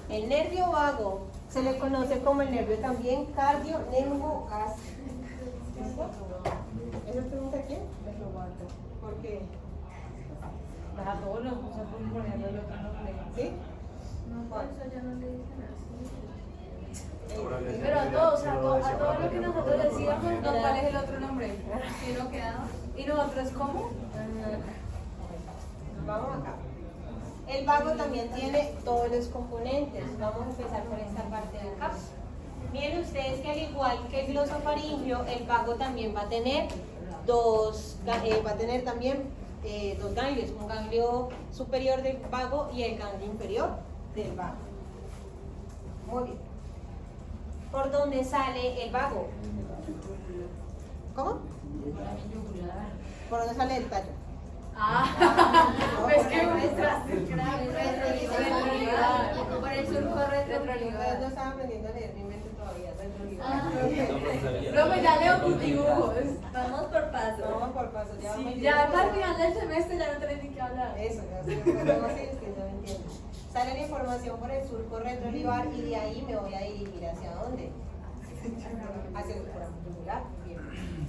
El nervio vago se le conoce como el nervio también cardioneumogástrico. ¿Eso pregunta quién? ¿Por qué? A todos los usan por ponerle el otro nombre. ¿Sí? No, por eso ya no le dicen así. Pero a todos, a todo lo que nosotros decíamos, ¿no? ¿Cuál es el otro nombre? ¿Y no quedaba? ¿Y nosotros cómo? vamos acá. El vago también tiene todos los componentes. Vamos a empezar por esta parte de acá. Miren ustedes que al igual que el glosofaringio, el vago también va a tener dos ganglios, un ganglio superior del vago y el ganglio inferior del vago. Muy bien. ¿Por dónde sale el vago? ¿Cómo? ¿Por dónde sale el tallo? Pues que muestras. Por el surco Ustedes no estaban aprendiendo a leer mi mente todavía. No, pues ya leo tus dibujos. Vamos por paso. Vamos por paso. Ya vamos Sí, ya para el final del semestre ya no tenés ni que hablar. Eso, ya sé, pero no sé, es que no me entiendo. Sale la información por el surco retroolivar y de ahí me voy a dirigir hacia dónde? Hacia el foramen. Bien.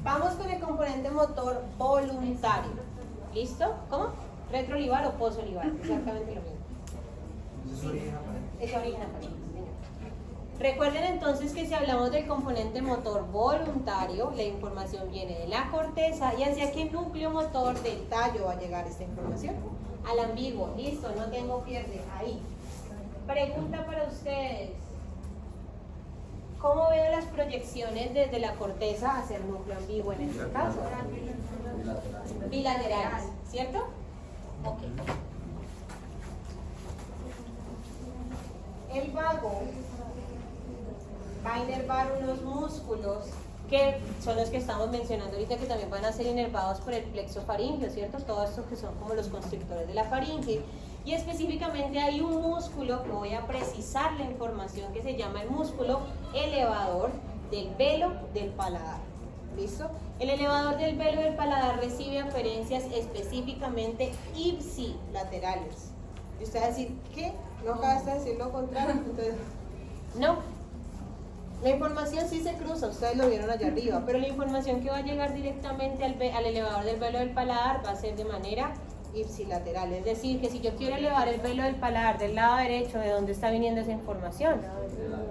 Vamos con el componente motor voluntario. ¿Listo? ¿Cómo? Retroolivar o posolivar, exactamente lo mismo. Es origen aparente, señor. Recuerden entonces que si hablamos del componente motor voluntario, la información viene de la corteza y hacia qué núcleo motor del tallo va a llegar esta información. Al ambiguo, listo, no tengo pierde, ahí. Pregunta para ustedes. ¿Cómo veo las proyecciones desde la corteza hacia el núcleo ambiguo en este caso? Bilaterales, ¿cierto? Ok. El vago va a inervar unos músculos que son los que estamos mencionando ahorita, que también van a ser inervados por el plexo faríngeo, ¿cierto? Todos estos que son como los constrictores de la faringe. Y específicamente hay un músculo que voy a precisar la información que se llama el músculo elevador del velo del paladar. ¿Listo? El elevador del velo del paladar recibe aferencias específicamente ipsilaterales. Y usted va a decir, ¿qué? ¿No acabaste de decir lo contrario? Entonces, no. La información sí se cruza, ustedes lo vieron allá arriba, pero la información que va a llegar directamente al elevador del velo del paladar va a ser de manera ipsilateral. Es decir, que si yo quiero elevar el velo del paladar del lado derecho, ¿de dónde está viniendo esa información?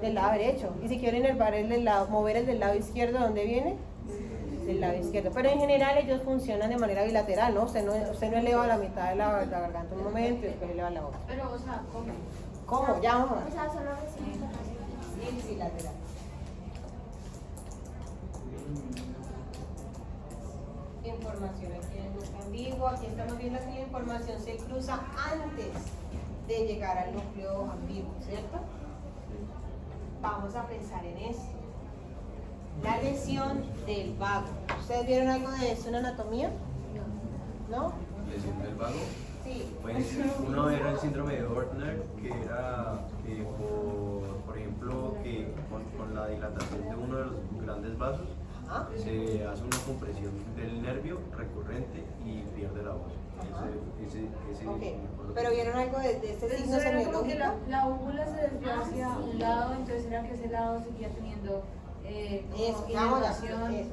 Del lado derecho. Y si quiero inervar el del lado, mover el del lado izquierdo, ¿de dónde viene? Del lado izquierdo. Pero en general ellos funcionan de manera bilateral, ¿no? Usted no eleva la mitad de la garganta un momento y después eleva la otra. Pero, o sea, ¿cómo? ¿Cómo? Ya vamos a O ver. sea, solo recibe información. Ipsilateral. Información aquí en el núcleo ambiguo. Aquí estamos viendo que la información se cruza antes de llegar al núcleo ambiguo, ¿cierto? Vamos a pensar en esto. La lesión del vago. ¿Ustedes vieron algo de eso en anatomía? ¿No? Lesión del vago. Sí. Pues uno era el síndrome de Horner, que era que por ejemplo, que con la dilatación de uno de los grandes vasos Ajá. se hace una compresión del nervio recurrente y pierde la voz. Ajá. Ese Ok. ¿Pero vieron algo de este signo Eso era como que semiológico? la úvula se desvió hacia un lado, entonces era que ese lado seguía teniendo Eso, como vamos a inervación.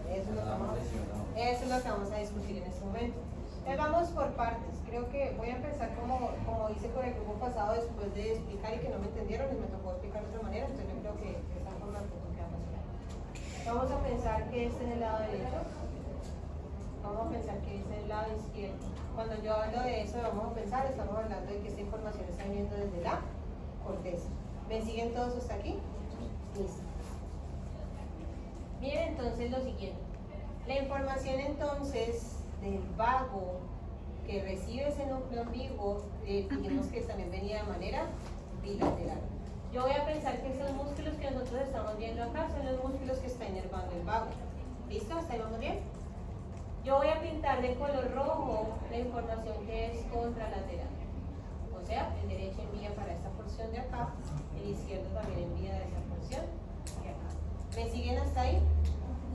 eso es lo que vamos a discutir en este momento. Entonces vamos por partes. Creo que voy a empezar como hice con el grupo pasado después de explicar y que no me entendieron y me tocó explicar de otra manera, entonces yo creo que esa forma de quedamos claros. Vamos a pensar que este es el lado derecho. Vamos a pensar que este es el lado izquierdo. Cuando yo hablo de eso, vamos a pensar, estamos hablando de que esta información está viniendo desde la corteza. ¿Me siguen todos hasta aquí? Listo. Miren entonces lo siguiente. La información entonces del vago que recibe ese núcleo ambiguo, dijimos que también venía de manera bilateral. Yo voy a pensar que esos músculos que nosotros estamos viendo acá son los músculos que está inervando el vago. ¿Listo? ¿Hasta ahí vamos bien? Yo voy a pintar de color rojo la información que es contralateral. O sea, el derecho envía para esta porción de acá, el izquierdo también envía de esa porción de acá. ¿Me siguen hasta ahí?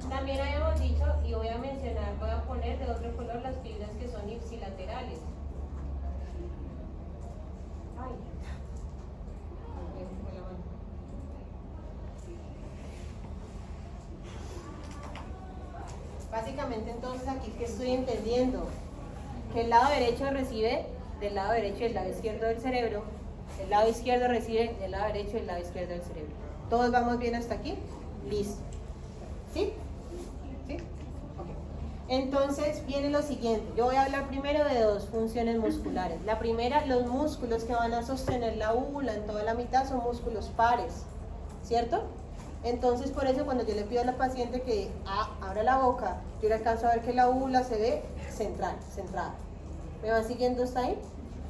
También habíamos dicho, y voy a mencionar, voy a poner de otro color las fibras que son ipsilaterales. Ay. Básicamente entonces aquí que estoy entendiendo que el lado derecho recibe del lado derecho y el lado izquierdo del cerebro, el lado izquierdo recibe del lado derecho y el lado izquierdo del cerebro. ¿Todos vamos bien hasta aquí? Listo. ¿Sí? ¿Sí? Ok. Entonces viene lo siguiente, yo voy a hablar primero de dos funciones musculares. La primera, los músculos que van a sostener la úvula en toda la mitad son músculos pares, ¿cierto? Entonces por eso cuando yo le pido a la paciente que abra la boca, yo le alcanzo a ver que la úvula se ve centrada. ¿Me van siguiendo hasta ahí?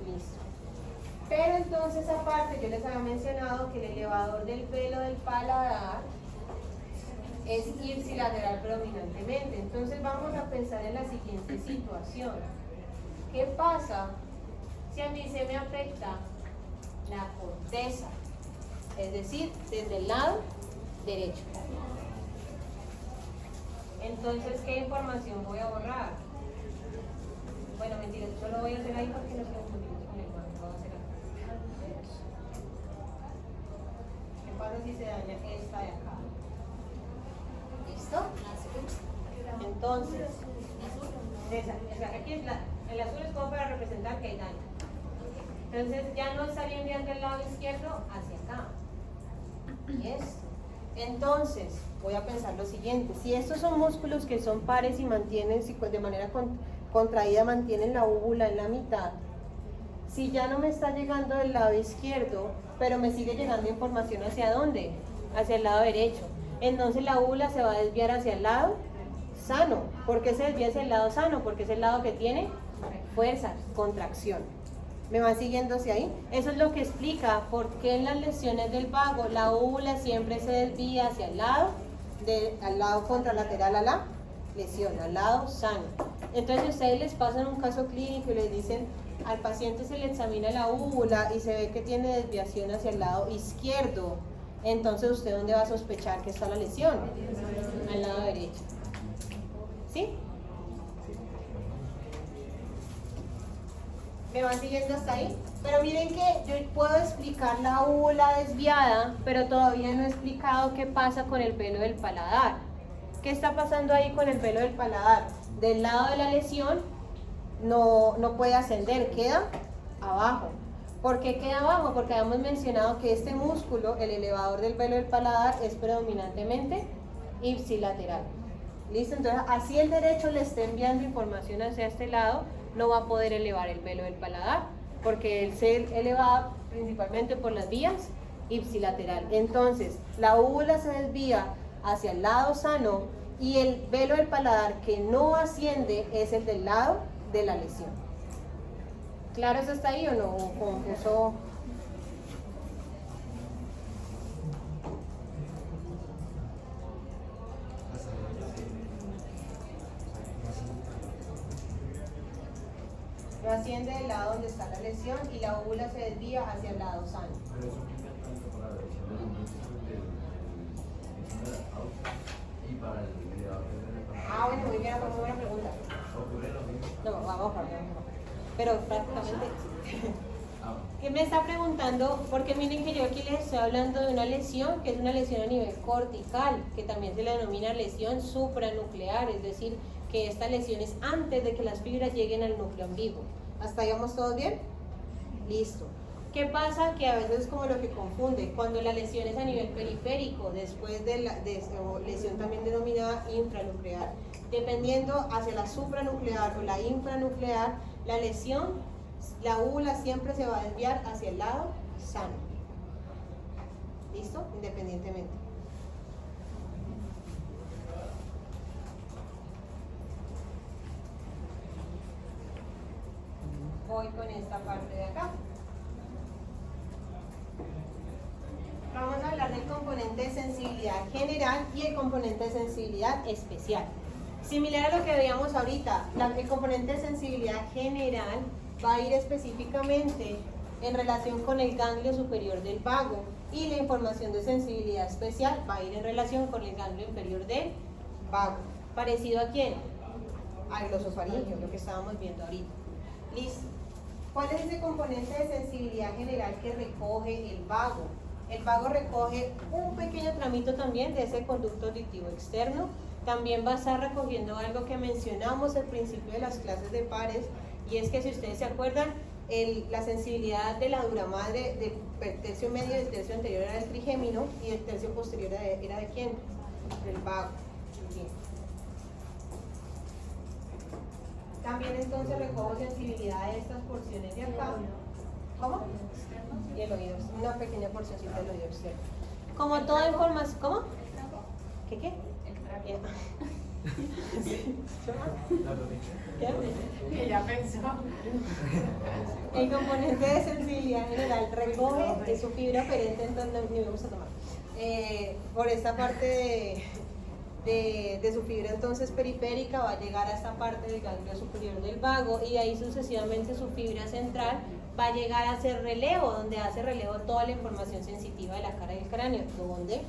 Listo. Pero entonces aparte yo les había mencionado que el elevador del velo del paladar es ipsilateral predominantemente. Entonces vamos a pensar en la siguiente situación. ¿Qué pasa si a mí se me afecta la corteza? Es decir, desde el lado derecho. Entonces, ¿qué información voy a borrar? Bueno, mentira, yo lo voy a hacer ahí porque no quiero confundimos con el banco. Lo voy a hacer acá. ¿Qué pasa si se daña esta de acá? ¿Listo? Entonces, aquí es el azul es como para representar que hay daño. Entonces ya no estaría enviando el lado izquierdo hacia acá. Y esto. Entonces, voy a pensar lo siguiente. Si estos son músculos que son pares y mantienen, si de manera contraída mantienen la úvula en la mitad, si ya no me está llegando del lado izquierdo, pero me sigue llegando información ¿hacia dónde? Hacia el lado derecho. Entonces la úvula se va a desviar hacia el lado sano. ¿Por qué se desvía hacia el lado sano? Porque es el lado que tiene fuerza, contracción. ¿Me van siguiendo hacia ahí? Eso es lo que explica por qué en las lesiones del vago la úvula siempre se desvía hacia el lado, al lado contralateral a la lesión, al lado sano. Entonces, si ustedes les pasan un caso clínico y les dicen al paciente se le examina la úvula y se ve que tiene desviación hacia el lado izquierdo, entonces ¿usted dónde va a sospechar que está la lesión? Al lado derecho. ¿Sí? ¿Me van siguiendo hasta ahí? Pero miren que yo puedo explicar la úvula desviada, pero todavía no he explicado qué pasa con el velo del paladar. ¿Qué está pasando ahí con el velo del paladar? Del lado de la lesión no puede ascender, queda abajo. ¿Por qué queda abajo? Porque habíamos mencionado que este músculo, el elevador del velo del paladar, es predominantemente ipsilateral. ¿Listo? Entonces, así el derecho le esté enviando información hacia este lado, no va a poder elevar el velo del paladar, porque él se eleva principalmente por las vías ipsilateral. Entonces, la úvula se desvía hacia el lado sano y el velo del paladar que no asciende es el del lado de la lesión. ¿Claro eso está ahí o no? ¿Confuso? No asciende del lado donde está la lesión y la úvula se desvía hacia el lado sano. Pero eso aplica tanto para la lesión de los músculos de la causa y para el elevador del paladar. Bueno, muy bien, muy buena pregunta. ¿Ocurre lo mismo? No, vamos a ver. Pero prácticamente ¿qué me está preguntando? Porque miren que yo aquí les estoy hablando de una lesión que es una lesión a nivel cortical, que también se le denomina lesión supranuclear, es decir, que esta lesión es antes de que las fibras lleguen al núcleo en vivo. ¿Hasta ahí vamos todos bien? Listo. ¿Qué pasa? Que a veces es como lo que confunde, cuando la lesión es a nivel periférico, después de lesión también denominada infranuclear. Dependiendo hacia la supranuclear o la infranuclear, la lesión, la úvula siempre se va a desviar hacia el lado sano. ¿Listo? Independientemente. Voy con esta parte de acá. Vamos a hablar del componente de sensibilidad general y el componente de sensibilidad especial. Similar a lo que veíamos ahorita, el componente de sensibilidad general va a ir específicamente en relación con el ganglio superior del vago y la información de sensibilidad especial va a ir en relación con el ganglio inferior del vago. ¿Parecido a quién? Al glosofaringeo, lo que estábamos viendo ahorita. Listo. ¿Cuál es ese componente de sensibilidad general que recoge el vago? El vago recoge un pequeño tramito también de ese conducto auditivo externo. También va a estar recogiendo algo que mencionamos al principio de las clases de pares, y es que si ustedes se acuerdan, la sensibilidad de la dura madre del tercio medio y del tercio anterior era del trigémino y el tercio posterior era de quién? Del vago. Bien. también entonces recojo sensibilidad de estas porciones de acá. ¿Cómo? Y el oído, una pequeña porcioncita del oído externo. Como toda información, ¿cómo? ¿Qué? Bien. ¿Qué? Ella pensó. El componente de sensibilidad general recoge su fibra operante, entonces ni vamos a tomar. Por esta parte de su fibra entonces periférica va a llegar a esta parte del ganglio superior del vago y de ahí sucesivamente su fibra central va a llegar a hacer relevo, donde hace relevo toda la información sensitiva de la cara del cráneo. ¿Dónde?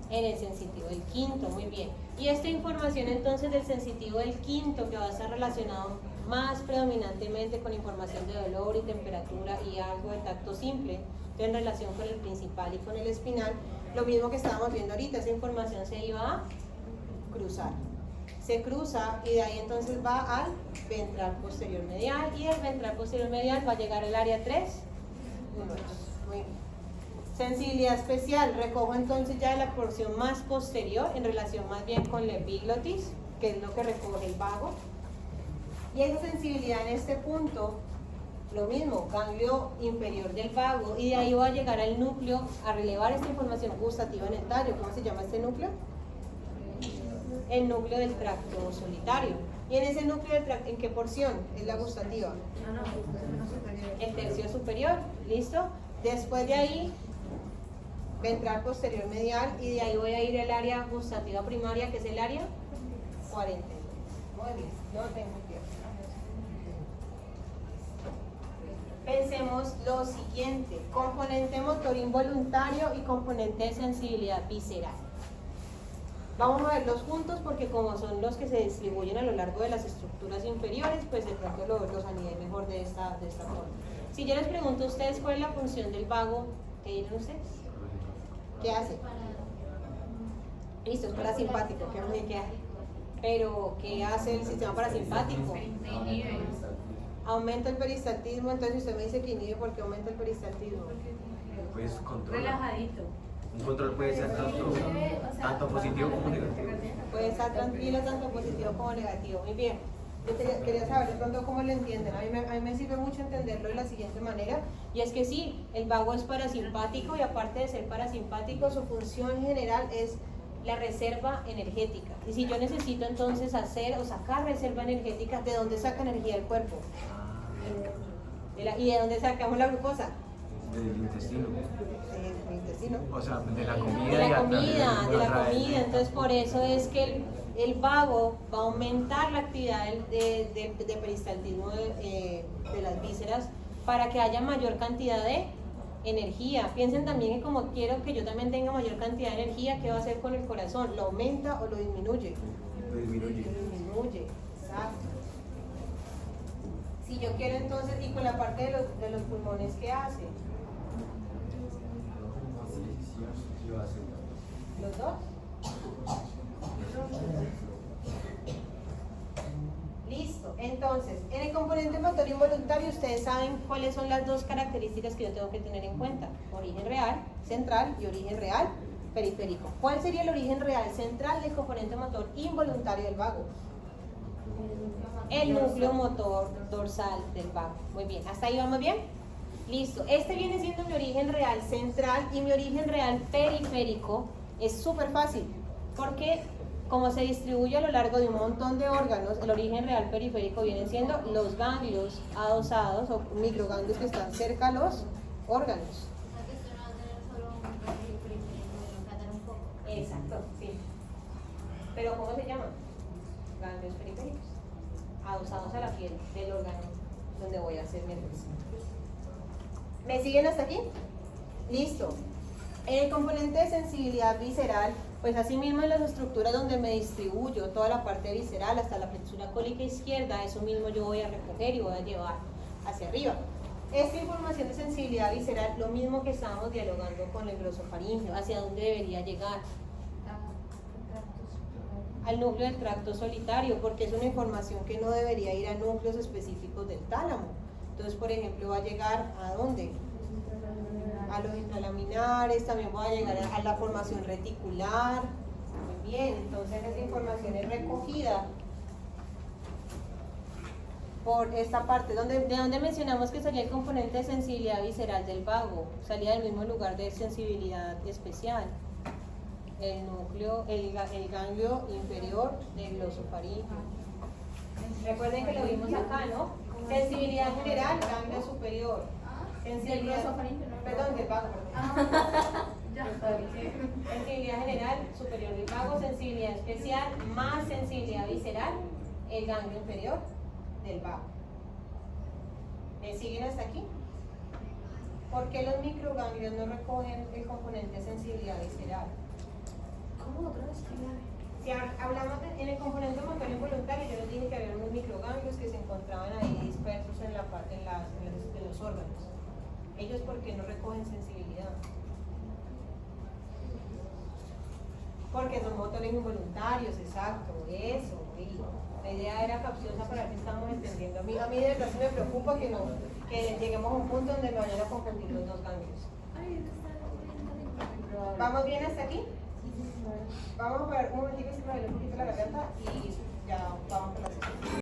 En el sensitivo del quinto, muy bien. Y esta información entonces del sensitivo del quinto, que va a estar relacionado más predominantemente con información de dolor y temperatura y algo de tacto simple, en relación con el principal y con el espinal, lo mismo que estábamos viendo ahorita, esa información se iba a cruzar. Se cruza y de ahí entonces va al ventral posterior medial y el ventral posterior medial va a llegar al área 3. Muy bien. Sensibilidad especial, recojo entonces ya la porción más posterior en relación más bien con la epiglotis, que es lo que recoge el vago. Y esa sensibilidad en este punto, lo mismo, ganglio inferior del vago, y de ahí va a llegar al núcleo a relevar esta información gustativa en el tallo. ¿Cómo se llama este núcleo? El núcleo del tracto solitario. ¿Y en ese núcleo del tracto, en qué porción es la gustativa? El tercio superior, ¿listo? Después de ahí, ventral posterior medial, y de ahí voy a ir al área gustativa primaria, que es el área 40. Muy bien, no tengo tiempo. Pensemos lo siguiente: componente motor involuntario y componente de sensibilidad visceral. Vamos a verlos juntos porque como son los que se distribuyen a lo largo de las estructuras inferiores, pues de pronto los anidé mejor de esta forma. Si yo les pregunto a ustedes cuál es la función del vago, ¿qué dirán ustedes? ¿Qué hace? Listo, es parasimpático, ¿qué hace? Pero, ¿qué hace el sistema parasimpático? Aumenta el peristaltismo. Entonces usted me dice que inhibe, ¿por qué aumenta el peristaltismo? Pues control. Relajadito. Un control puede ser tanto positivo como negativo. Puede estar tranquilo tanto positivo como negativo. Muy bien. Yo quería saber de pronto cómo lo entienden. A mí me sirve mucho entenderlo de la siguiente manera, y es que sí, el vago es parasimpático, y aparte de ser parasimpático, su función general es la reserva energética. Y si yo necesito entonces hacer o sacar reserva energética, ¿de dónde saca energía el cuerpo? ¿Y de dónde sacamos la glucosa? Del intestino. Del intestino. O sea, de la comida. De la comida. Entonces por eso es que el vago va a aumentar la actividad de peristaltismo de las vísceras para que haya mayor cantidad de energía. Piensen también que como quiero que yo también tenga mayor cantidad de energía, ¿qué va a hacer con el corazón? ¿Lo aumenta o lo disminuye? Lo disminuye. Lo disminuye, exacto. Si yo quiero entonces, y con la parte de los pulmones, ¿qué hace? ¿Los dos? Listo. Entonces, en el componente motor involuntario, ustedes saben cuáles son las dos características que yo tengo que tener en cuenta: origen real central y origen real periférico. ¿Cuál sería el origen real central del componente motor involuntario del vago? El núcleo motor dorsal del vago. Muy bien, ¿hasta ahí vamos bien? Listo. Este viene siendo mi origen real central, y mi origen real periférico es súper fácil, porque como se distribuye a lo largo de un montón de órganos, el origen real periférico vienen siendo los ganglios adosados o microganglios que están cerca a los órganos. Exacto, sí. ¿Pero cómo se llaman? Ganglios periféricos, adosados a la piel del órgano donde voy a hacer mi análisis. ¿Me siguen hasta aquí? Listo. En el componente de sensibilidad visceral, pues así mismo en las estructuras donde me distribuyo toda la parte visceral hasta la flexura cólica izquierda, eso mismo yo voy a recoger y voy a llevar hacia arriba. Esta información de sensibilidad visceral, lo mismo que estábamos dialogando con el glosofaríngeo, ¿hacia dónde debería llegar? Al núcleo del tracto solitario, porque es una información que no debería ir a núcleos específicos del tálamo. Entonces, por ejemplo, va a llegar ¿a dónde? A los intralaminares, también va a llegar a la formación reticular. Muy bien, entonces esa información es recogida por esta parte, de donde mencionamos que salía el componente de sensibilidad visceral del vago, salía del mismo lugar de sensibilidad especial, el núcleo, el ganglio inferior del glosofaringeo. Recuerden que lo vimos acá, ¿no? Sensibilidad general, ganglio superior. Sensibilidad, perdón, del vago, sensibilidad general, superior del vago, sensibilidad especial, más sensibilidad visceral, el ganglio inferior del vago. ¿Me siguen hasta aquí? ¿Por qué los microganglios no recogen el componente de sensibilidad visceral? ¿Cómo otra vez? Si hablamos en el componente motor involuntario, yo les dije que había unos microganglios que se encontraban ahí dispersos en los órganos. Ellos, ¿por qué no recogen sensibilidad? Porque son motores involuntarios, exacto, eso. Y la idea era capciosa para ver si estamos entendiendo. A mí de verdad sí me preocupa que lleguemos a un punto donde me vayan a confundir los dos ganglios. ¿Vamos bien hasta aquí? Vamos a ver un momentito si me duele un poquito la garganta y ya vamos.